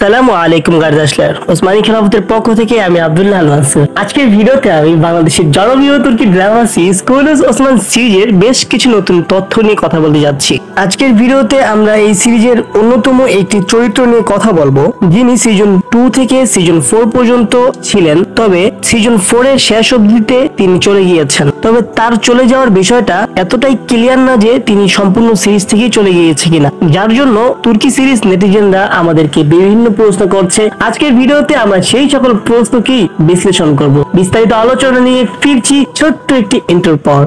আসসালামু আলাইকুম গার্দাসলার ওসমানী খেলাফতের পক্ষ থেকে আমি আব্দুল্লাহ আল মানসুর। আজকের ভিডিওতে আমি বাংলাদেশের জনপ্রিয় তুর্কি ড্রামা সিরিজ কুলুস ওসমান সিরিজের বেশ কিছু নতুন তথ্য নিয়ে কথা বলতে যাচ্ছি। আজকের ভিডিওতে আমরা এই সিরিজের অন্যতম একটি চরিত্র নিয়ে কথা বলবো, যিনি সিজন 2 থেকে সিজন 4 পর্যন্ত ছিলেন, তবে সিজন 4 এর শেষ অবধিতে তিনি চলে গিয়েছেন। তবে তার চলে যাওয়ার বিষয়টা এতটাই ক্লিয়ার না যে তিনি সম্পূর্ণ সিরিজ থেকেই চলে গিয়েছে কিনা, যার জন্য তুর্কি সিরিজ নেটিজেনরা আমাদেরকে বিভিন্ন প্রশ্ন করছে। আজকের ভিডিওতে আমরা সেই সকল প্রশ্নকেই বিশ্লেষণ করব। বিস্তারিত আলোচনা নিয়ে ফিরছি ছোট্ট একটি ইন্টার পর।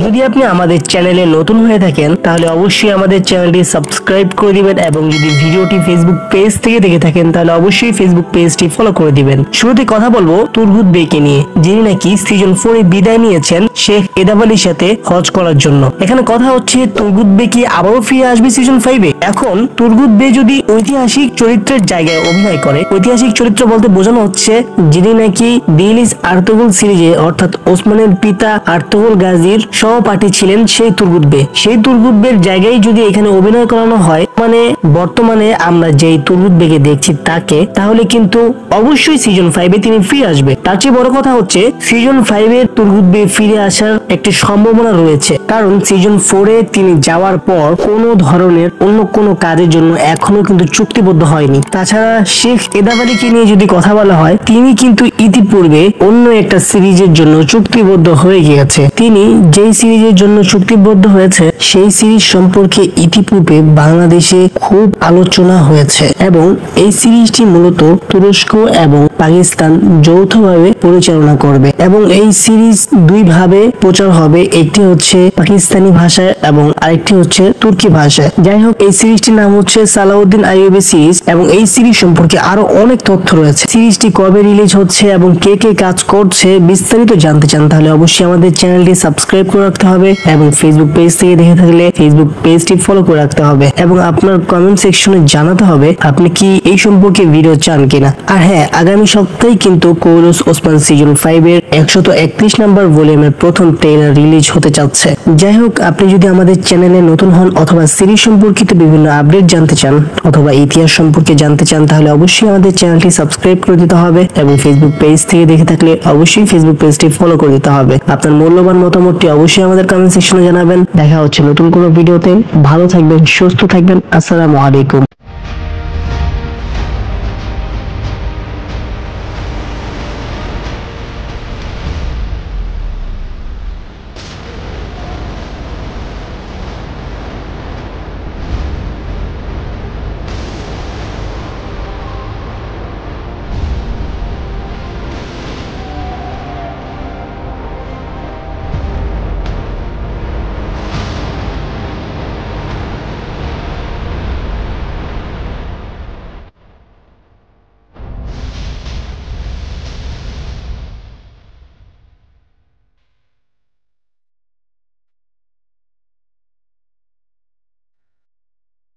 যদি আপনি আমাদের চ্যানেলে নতুন হয়ে থাকেন তাহলে অবশ্যই আমাদের চ্যানেলটি সাবস্ক্রাইব করে দিবেন, এবং যদি ভিডিওটি ফেসবুক পেজ থেকে দেখে থাকেন তাহলে অবশ্যই ফেসবুক পেজটি ফলো করে দিবেন। শুরুতে কথা বলবো তুরগুত বেকে নিয়ে, যিনি নাকি সিজন 4 এ বিদায় নিয়েছেন শেখ এদাবালির সাথে হজ করার জন্য। এখানে কথা হচ্ছে তুরগুত বে কি আবারও ফিরে আসবে সিজন 5 এ? এখন তুরগুত বে যদি ঐতিহাসিক চরিত্রের জায়গায় অভিনয় করে, ঐতিহাসিক চরিত্র বলতে বোঝানো হচ্ছে যিনি নাকি দিলিস আর্তুগল সিরিজে অর্থাৎ ওসমানের পিতা আর্তুগল গাজীর সহপাঠী ছিলেন, সেই তুরগুত বে, সেই তুরগুত বের জায়গায় যদি এখানে অভিনয় করানো হয়, মানে বর্তমানে আমরা যেই তুরগুত বেকে দেখছি তাকে, তাহলে কিন্তু অবশ্যই সিজন 5 এ তিনি ফিরে আসবে। তার চেয়ে বড় কথা হচ্ছে সিজন 5 এ তুরগুত বে ফিরে আসার একটি সম্ভাবনা রয়েছে, কারণ সিজন 4 এ তিনি যাওয়ার পর কোনো ধরনের অন্য কোনো কাজের জন্য এখনো কিন্তু চুক্তিবদ্ধ হয়নি। তাছাড়া শেখ এদাবালিকে নিয়ে যদি কথা বলা হয়, তিনি কিন্তু ইতিপূর্বে অন্য একটা সিরিজের জন্য চুক্তিবদ্ধ হয়ে গিয়েছে। তিনি যেই সিরিজের জন্য চুক্তিবদ্ধ হয়েছে সেই সিরিজ সম্পর্কে ইতিপূর্বে বাংলাদেশে খুব আলোচনা হয়েছে, এবং এই সিরিজটি মূলত তুরস্ক এবং পাকিস্তান যৌথভাবে পরিচালনা করবে, এবং এই সিরিজ দুই ভাবে প্রচার হবে, একটি হচ্ছে পাকিস্তানি ভাষায় এবং আরেকটি হচ্ছে তুর্কি ভাষায়। যাই হোক, এই সিরিজটির নাম হচ্ছে সালাউদ্দিন আইয়ুবী সিরিজ, এবং এই সিরিজ সম্পর্কে আরো অনেক তথ্য রয়েছে। সিরিজটি কবে রিলিজ হচ্ছে এবং কে কে কাজ করছে বিস্তারিত জানতে চান তাহলে অবশ্যই আমাদের চ্যানেলটি সাবস্ক্রাইব করে রাখতে হবে, এবং ফেসবুক পেজ থেকে দেখে থাকলে ফেসবুক পেজটি ফলো করে রাখতে হবে, এবং আপনার কমেন্ট সেকশনে জানাতে হবে আপনি কি এই সম্পর্কে ভিডিও চান কিনা। আর হ্যাঁ, আগামী সপ্তাহে কিন্তু কুলুস ওসমান সিজন 5 এর 131 নাম্বার ভলিউমের প্রথম ট্রেলার রিলিজ হতে যাচ্ছে। যাই হোক, আপনি যদি আমাদের চ্যানেলে নতুন হন অথবা সিরিজ সম্পর্কিত বিভিন্ন আপডেট জানতে চান অথবা ইতিহাস সম্পর্কে জানতে চান তাহলে অবশ্যই আমাদের চ্যানেলটি সাবস্ক্রাইব করে দিতে হবে, এবং ফেসবুক পেজ থেকে দেখে থাকলে অবশ্যই ফেসবুক পেজটি ফলো করে দিতে হবে। আপনার মূল্যবান মতামতটি অবশ্যই আমাদের কমেন্ট সেকশনে জানাবেন। দেখা হচ্ছে নতুন কোনো ভিডিওতে। ভালো থাকবেন, সুস্থ থাকবেন। আসসালামু আলাইকুম।